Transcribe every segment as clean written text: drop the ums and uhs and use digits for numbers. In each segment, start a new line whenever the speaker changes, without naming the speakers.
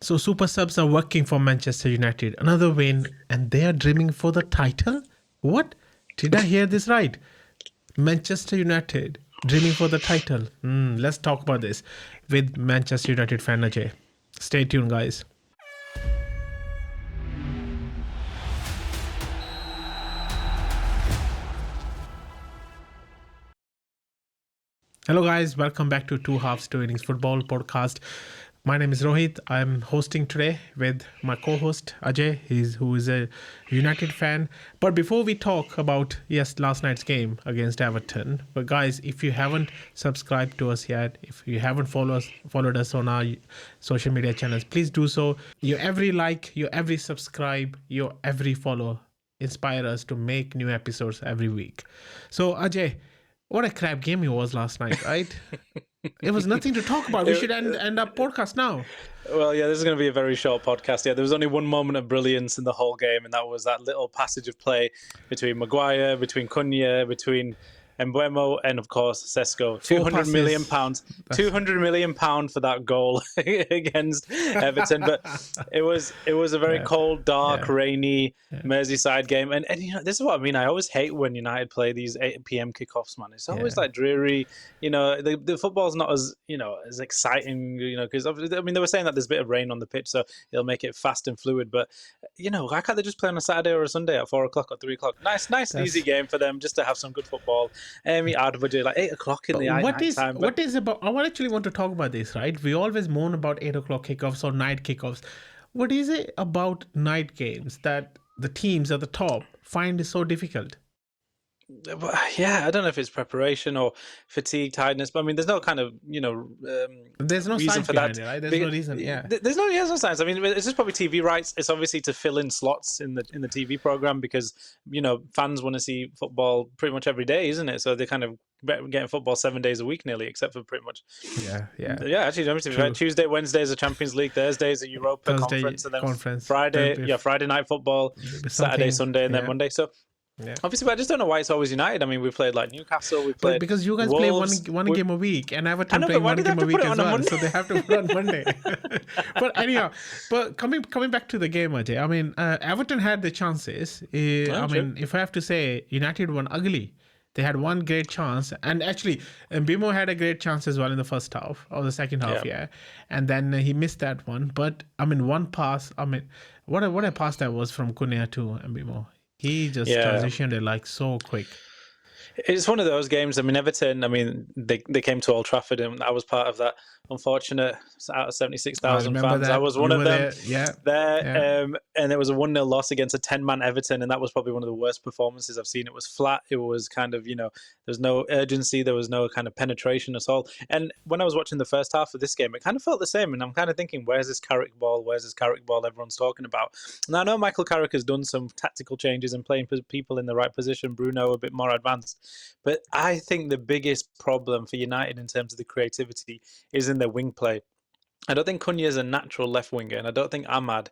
So super subs are working for Manchester United. Another win, and they are dreaming for the title? What? Did I hear this right? Manchester United dreaming for the title. Let's talk about this with Manchester United fan Ajay. Stay tuned, guys. Hello, guys. Welcome back to Two Halves, Two Innings Football podcast. My name is Rohit. I'm hosting today with my co-host Ajay, who is a United fan. But before we talk about last night's game against Everton, but guys, if you haven't subscribed to us yet, if you haven't followed us on our social media channels, please do so. Your every like, your every subscribe, your every follow inspire us to make new episodes every week. So Ajay, what a crap game it was last night, right? It was nothing to talk about. We should end up podcast now.
Well, yeah, this is going to be a very short podcast. Yeah, there was only one moment of brilliance in the whole game, and that was that little passage of play between Maguire, between Cunha, between Mbuemo, and of course Sesco. £200 million. £200 million for that goal against Everton. But it was a very cold, dark, rainy Merseyside game. And you know, this is what I mean. I always hate when United play these 8 PM kickoffs, man. It's always like dreary. You know, the football's not as, you know, as exciting, you know, because I mean, they were saying that there's a bit of rain on the pitch, so it'll make it fast and fluid. But, you know, why can't they just play on a Saturday or a Sunday at 4 o'clock or 3 o'clock? Nice, easy game for them just to have some good football. I'd would do like 8 o'clock in the night time.
What is about? I actually want to talk about this, right? We always moan about 8 o'clock kickoffs or night kickoffs. What is it about night games that the teams at the top find is so difficult?
Yeah, I don't know if it's preparation or fatigue, tiredness, but I mean, there's no kind of, you know,
there's no
reason
science
for
behind
that.
It, right? There's no reason. Yeah,
there's no science. I mean, it's just probably TV rights. It's obviously to fill in slots in the TV program because, you know, fans want to see football pretty much every day, isn't it? So they kind of getting football 7 days a week nearly, except for pretty much. Yeah. Actually, Tuesday, Wednesday is a Champions League, Thursday is a Europa conference, and then Friday night football, Saturday, Sunday, and then Monday. So. Yeah. Obviously, but I just don't know why it's always United. I mean, we played like Newcastle, we played
because you guys
Wolves,
play one game a week, and Everton play one game a week as well, so they have to put on Monday. But anyhow, coming back to the game, Ajay, I mean, Everton had the chances. I mean, if I have to say, United won ugly. They had one great chance, and actually, Mbeumo had a great chance as well in the first half or the second half, and then he missed that one. But I mean, one pass. I mean, what a pass that was from Cunha to Mbeumo. He just transitioned it like so quick.
It's one of those games. I mean, Everton, I mean, they came to Old Trafford, and I was part of that unfortunate out of 76,000 fans. I was one of them and it was a 1-0 loss against a 10-man Everton, and that was probably one of the worst performances I've seen. It was flat. It was kind of, you know, there's no urgency. There was no kind of penetration at all. And when I was watching the first half of this game, it kind of felt the same. And I'm kind of thinking, where's this Carrick ball? Where's this Carrick ball everyone's talking about? And I know Michael Carrick has done some tactical changes and playing people in the right position. Bruno a bit more advanced. But I think the biggest problem for United in terms of the creativity is in their wing play. I don't think Cunha is a natural left winger, and I don't think Ahmad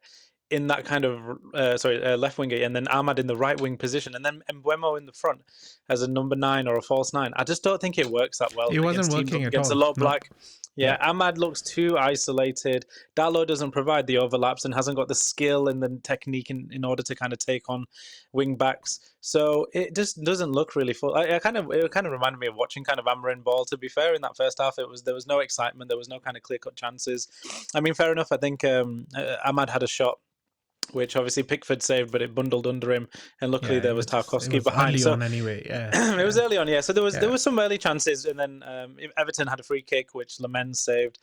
in that kind of left winger, and then Ahmad in the right wing position, and then Mbuemo in the front as a number 9 or a false 9. I just don't think it works that well.
It wasn't working
against
at all.
A low block. Yeah, Ahmad looks too isolated. Dalot doesn't provide the overlaps and hasn't got the skill and the technique in order to kind of take on wing backs. So it just doesn't look really full. It kind of reminded me of watching kind of Amarin ball. To be fair, in that first half, there was no excitement. There was no kind of clear cut chances. I mean, fair enough. I think Ahmad had a shot, which obviously Pickford saved, but it bundled under him, and luckily there was Tarkowski behind.
Early on anyway,
it was early on, So there was some early chances, and then Everton had a free kick which Lemens saved,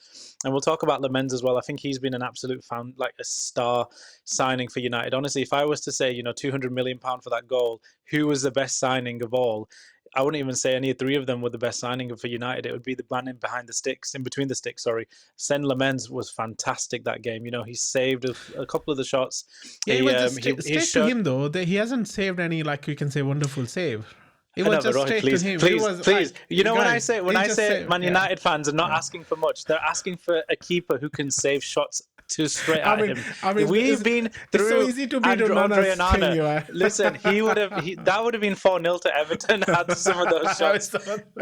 and we'll talk about Lemens as well. I think he's been an absolute like a star signing for United. Honestly, if I was to say, you know, £200 million for that goal, who was the best signing of all? I wouldn't even say any 3 of them were the best signing for United. It would be the man in between the sticks. Sen Lemens was fantastic that game. You know, he saved a couple of the shots.
Yeah, straight to him though. He hasn't saved any, like you can say, wonderful save. It was just straight to him.
Please. You know, when I say Man United fans are not asking for much, they're asking for a keeper who can save shots too straight at him.
We've
been
through.
It's so
easy to beat
Andre Onana. Listen, that would have been 4-0 to Everton had some of those shots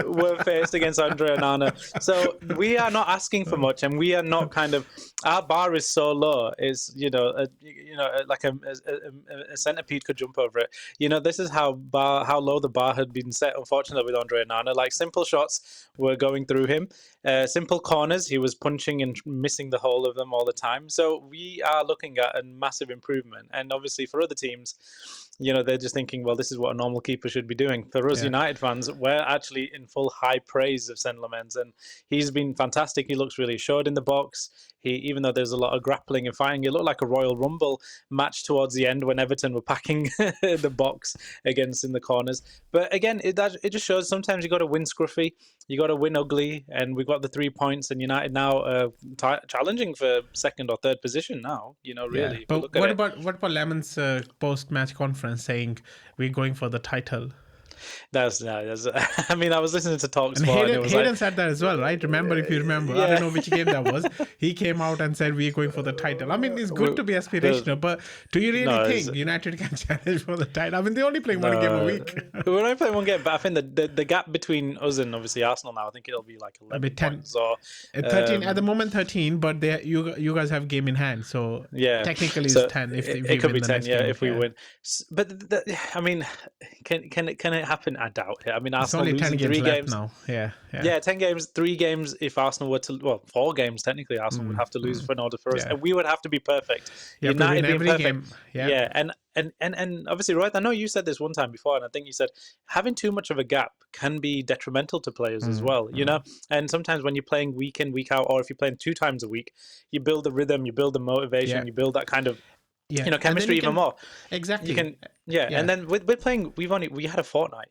were faced against Andre Onana. So we are not asking for much, and we are not kind of, our bar is so low. Is like a centipede could jump over it. This is how low the bar had been set. Unfortunately, with Andre Onana, like simple shots were going through him. Simple corners, he was punching and missing the whole of them all the time. So we are looking at a massive improvement. And obviously for other teams, they're just thinking, well, this is what a normal keeper should be doing. For us United fans, we're actually in full high praise of Saint Lamens, and he's been fantastic. He looks really assured in the box. Even though there's a lot of grappling and fighting, it looked like a Royal Rumble match towards the end when Everton were packing the box against in the corners. But again, it just shows sometimes you got to win scruffy, you got to win ugly, and we've got the 3 points. And United now challenging for second or third position now. Really.
Yeah. But what about Lemon's post-match conference saying we're going for the title?
That's I mean, I was listening to Talk
Sport. And Hayden said that as well, right? Remember, if you remember. I don't know which game that was. He came out and said, we're going for the title. I mean, it's good to be aspirational, but do you really think United can challenge for the title? I mean, they're only playing one game a week.
We're only playing one game, but I think the gap between us and obviously Arsenal now, I think it'll be like 11 points. Or
13, at the moment 13, but you guys have game in hand, so technically it's 10. If
it could be 10, if we win. But I mean, can it happen? I doubt it. I mean, Arsenal
it's only 10
losing 3
games
games
now.
Yeah, 10 games, 3 games. If Arsenal were to, 4 games technically, Arsenal would have to lose in order for us, and we would have to be perfect. United being perfect. Game. And obviously, Rohit, I know you said this one time before, and I think you said having too much of a gap can be detrimental to players as well. And sometimes when you're playing week in, week out, or if you're playing 2 times a week, you build the rhythm, you build the motivation, you build that kind of chemistry even more.
Exactly.
You can, and then we're playing. We had a fortnight,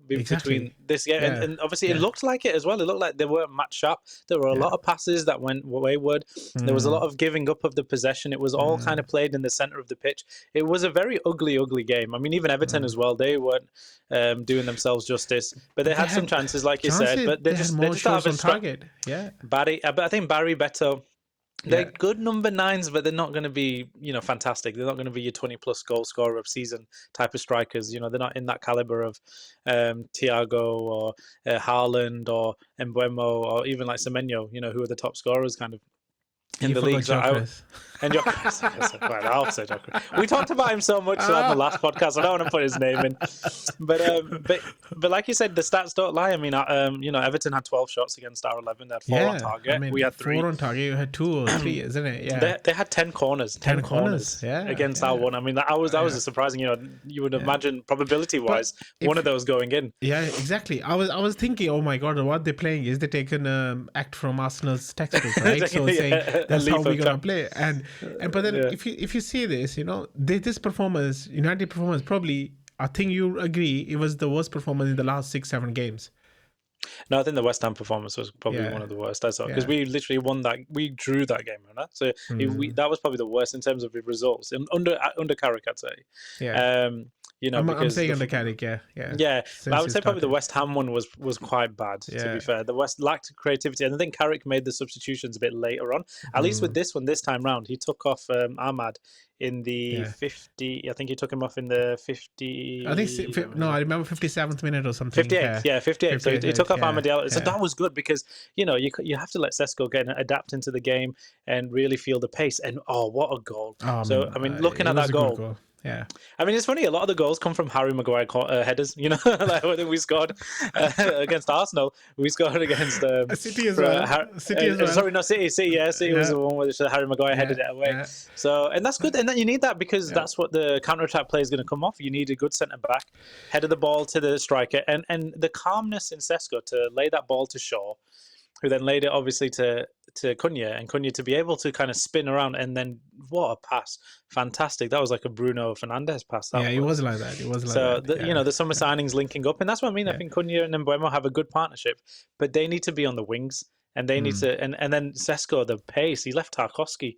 between this game, and obviously it looked like it as well. It looked like they weren't match sharp. There were a lot of passes that went wayward. There was a lot of giving up of the possession. It was all kind of played in the center of the pitch. It was a very ugly game. I mean, even Everton as well. They weren't doing themselves justice, but they had some chances, like you said. But they just
have a target.
Barry, but I think Barry Beto. They're good number 9s, but they're not going to be, fantastic. They're not going to be your 20-plus goal scorer of season type of strikers. They're not in that caliber of Thiago or Haaland or Mbeumo or even like Semenyo, who are the top scorers kind of in the league. And I'll say Joker. We talked about him so much on the last podcast. I don't want to put his name in, but like you said, the stats don't lie. I mean, Everton had 12 shots against our 11. They had 4 on target.
I mean,
we had 3
on target. You had 2 or 3, isn't it? Yeah.
They had 10 corners. 10 corners. Against our 1. I mean, that was a surprising. You would imagine probability wise one of those going in.
Yeah, exactly. I was thinking, oh my god, what they're playing is they're taking act from Arsenal's textbook, right? So saying that's how we're gonna play, but then if you see this, this performance, United performance, probably, I think you agree, it was the worst performance in the last 6-7 games.
No, I think the West Ham performance was probably one of the worst I saw, because we literally won that. We drew that game, right? So that was probably the worst in terms of the results under Carrick, I'd say.
I'm saying under Carrick,
but I would say probably the West Ham one was quite bad, to be fair. The West lacked creativity, and I think Carrick made the substitutions a bit later on. At least with this one, this time round, he took off Ahmad in the 50. I think he took him off in the 50. I
remember 57th minute or something.
58, 58. So he took off Ahmad. So that was good, because you have to let Sesco adapt into the game and really feel the pace. And what a goal! Looking at that goal.
Yeah,
I mean, it's funny. A lot of the goals come from Harry Maguire headers. Like when we scored against Arsenal, we scored against
City as well.
Sorry, no, City. City was the one where Harry Maguire headed it away. Yeah. So, and that's good. And then you need that, because that's what the counter-attack play is going to come off. You need a good centre back, head of the ball to the striker, and the calmness in Sesco to lay that ball to Shaw, who then laid it obviously to Cunha, and Cunha to be able to kind of spin around, and then what a pass. Fantastic. That was like a Bruno Fernandes pass.
It was like that.
The summer signings linking up, and that's what I mean. I think Cunha and Mbeumo have a good partnership, but they need to be on the wings. and they need to. And then Sesco, the pace, he left Tarkowski,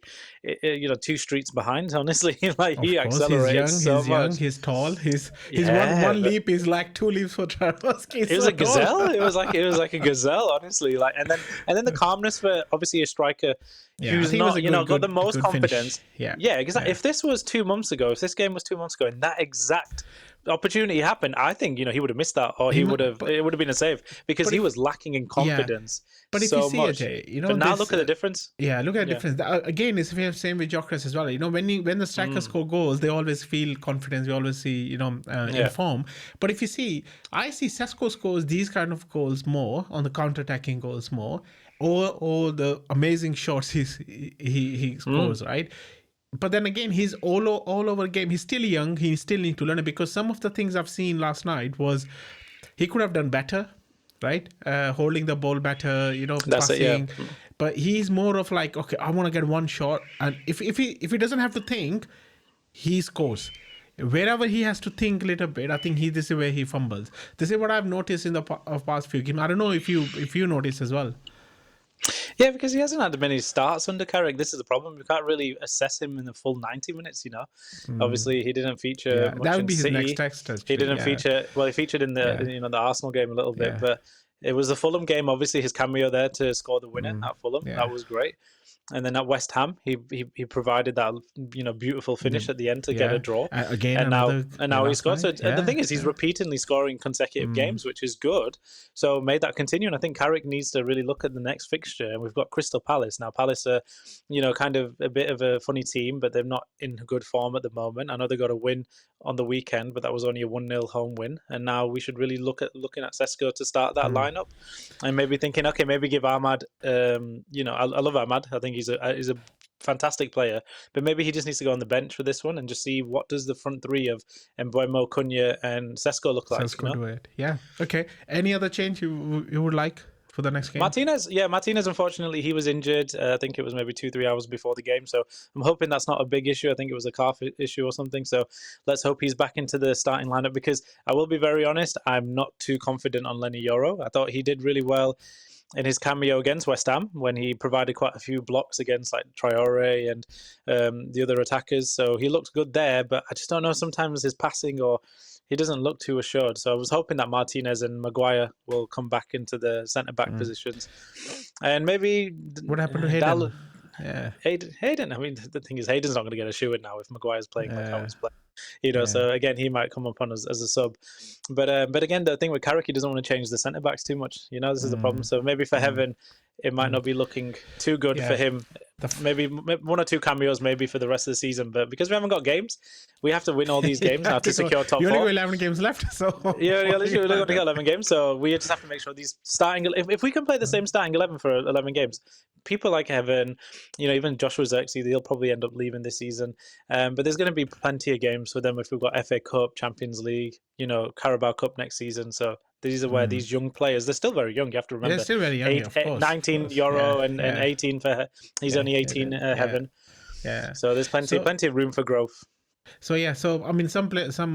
2 streets behind. Honestly, like he accelerates so much.
He's tall. His one leap is like 2 leaps for Tarkowski.
It was a gazelle. It was like a gazelle, honestly. Like, and then the calmness for obviously a striker who's not, got the most confidence.
Finish.
Yeah, exactly. If this was 2 months ago, if this game was 2 months ago, and that exact opportunity happened, I think he would have missed that, or it would have been a save, because he was lacking in confidence.
But if
so
you see
much.
Ajay,
but now look at the difference.
Yeah, look at the difference. Again, it's the same with Gyökeres as well. When the strikers score goals, they always feel confidence. We always see, in form. But if you see, I see Sesco scores these kind of goals more on the counter-attacking goals more, or the amazing shots he scores, right? But then again, he's all over game. He's still young. He still needs to learn it, because some of the things I've seen last night was he could have done better, right? Holding the ball better,
That's
passing.
it, yeah.
But he's more of like, okay, I want to get one shot, and if he doesn't have to think, he scores. Wherever he has to think a little bit, I think this is where he fumbles. This is what I've noticed in the past few games. I don't know if you noticed as well.
Yeah, because he hasn't had many starts under Carrick. This is the problem. We can't really assess him in the full 90 minutes, Obviously, he didn't feature much
that would be
in City.
His next test.
He didn't feature... Well, he featured in the the Arsenal game a little bit, but it was the Fulham game, obviously, his cameo there to score the winner at Fulham. That was great. And then at West Ham, he provided that beautiful finish at the end to get a draw.
Again,
and now he scored. So the thing is, he's repeatedly scoring consecutive games, which is good. So made that continue. And I think Carrick needs to really look at the next fixture. And we've got Crystal Palace now. Palace are, kind of a bit of a funny team, but they're not in good form at the moment. I know they got a win on the weekend, but that was only a 1-0 home win. And now we should really looking at Sesco to start that lineup, and maybe thinking, okay, maybe give Ahmad. I love Ahmad. I think he's a fantastic player, but maybe he just needs to go on the bench for this one and just see what does the front three of Mbeumo, Cunha, and Sesco look like.
Sesco do it. Yeah. Okay. Any other change you would like for the next game?
Martinez, unfortunately, he was injured. I think it was maybe 2-3 hours before the game. So I'm hoping that's not a big issue. I think it was a calf issue or something. So let's hope he's back into the starting lineup, because I will be very honest, I'm not too confident on Lenny Yoro. I thought he did really well in his cameo against West Ham when he provided quite a few blocks against like Traore and the other attackers. So he looked good there, but I just don't know, sometimes his passing, or he doesn't look too assured. So I was hoping that Martinez and Maguire will come back into the centre-back positions. And maybe...
What happened to Hayden?
Hayden, I mean, the thing is, Hayden's not going to get a shoe-in now if Maguire's playing like how he's playing. So again, he might come up on as a sub. But again, the thing with Carrick, he doesn't want to change the centre-backs too much. This is the problem. So maybe for Heaven, it might not be looking too good for him. Maybe 1 or 2 cameos maybe for the rest of the season. But because we haven't got games, we have to win all these games now to secure top 4.
You only got 11 games left. So
literally only got 11 games. So we just have to make sure these starting... If we can play the same starting 11 for 11 games, people like Heaven, even Joshua Zirkzee, they'll probably end up leaving this season. But there's going to be plenty of games for them if we've got FA Cup, Champions League, Carabao Cup next season. So these are where these young players, they're still very young, you have to remember.
They're still very young, of course.
19 Euro and 18 for... He's only 18, Heaven.
Yeah.
So there's plenty of room for growth.
So I mean, some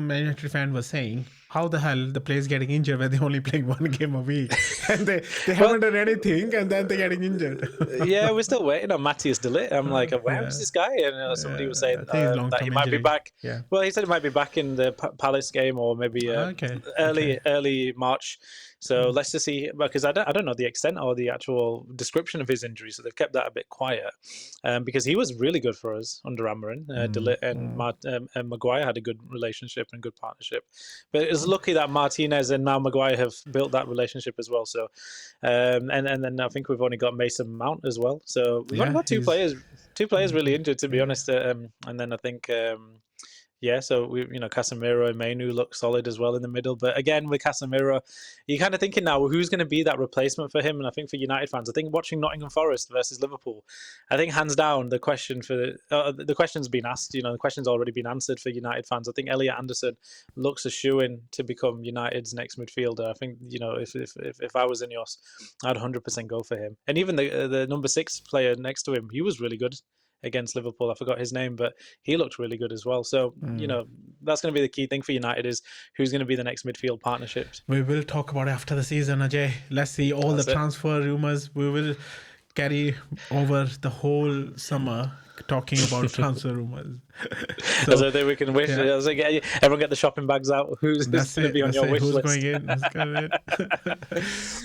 Man United fan was saying, how the hell the players getting injured when they're only playing 1 game a week, and they haven't done anything, and then they're getting injured.
We're still waiting on Matthias de Ligt. I'm like, where is this guy? And somebody was saying that he might be back. Yeah. Well, he said he might be back in the Palace game, or maybe early March. So let's just see, because I don't know the extent or the actual description of his injury, so they've kept that a bit quiet. Because he was really good for us under Amarin. De Ligt and Maguire had a good relationship and good partnership. But it's lucky that Martinez and now Maguire have built that relationship as well. So, and then I think we've only got Mason Mount as well. So we've only got two players really injured, to be honest. And then I think... so we, Casemiro and Mainu look solid as well in the middle. But again, with Casemiro, you're kind of thinking now, who's going to be that replacement for him? And I think for United fans, I think watching Nottingham Forest versus Liverpool, I think hands down the question the question's been asked. The question's already been answered for United fans. I think Elliot Anderson looks a shoo-in to become United's next midfielder. I think if I was Ineos, I'd 100% go for him. And even the number 6 player next to him, he was really good. against Liverpool. I forgot his name, but he looked really good as well. So, that's going to be the key thing for United is who's going to be the next midfield partnerships.
We will talk about it after the season, Ajay. Let's see all the transfer rumours. We will carry over the whole summer talking about transfer rumours.
So I think we can wish. Yeah. Everyone get the shopping bags out. Who's going to be on your wish list?
Who's going in?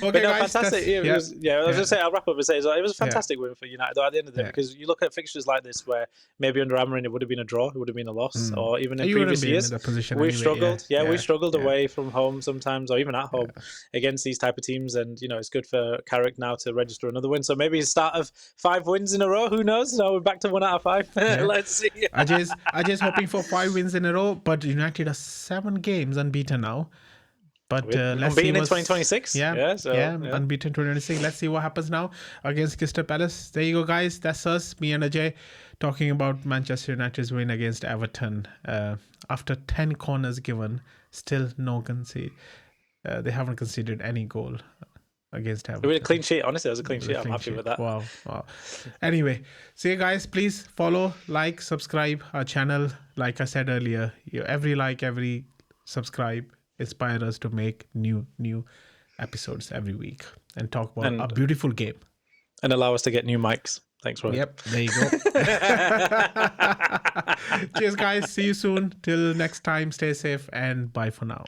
Okay, guys. Fantastic. I was going to say, I'll wrap up and say it was a fantastic win for United though, at the end of the day, because you look at fixtures like this where maybe under Amorim it would have been a draw, it would have been a loss, or even in previous years we've struggled. We've struggled away from home sometimes, or even at home against these type of teams, and it's good for Carrick now to register another win. So maybe a start of 5 wins in a row. Who knows? No, we're back to 1 out of 5. Let's see.
Ajay's hoping for 5 wins in a row, but United are 7 games unbeaten now. But let's see.
Unbeaten in 2026.
Unbeaten 2026. Let's see what happens now against Crystal Palace. There you go, guys. That's us, me and Ajay, talking about Manchester United's win against Everton. After 10 corners given, still no concede. They haven't conceded any goal against Everton.
It was a clean sheet. Honestly, it was a clean sheet. I'm happy with that.
Wow. Anyway, see you guys. Please follow, like, subscribe our channel. Like I said earlier, every like, every subscribe inspire us to make new episodes every week and talk about a beautiful game.
And allow us to get new mics. Thanks, Rohit.
Yep, there you go. Cheers, guys. See you soon. Till next time, stay safe and bye for now.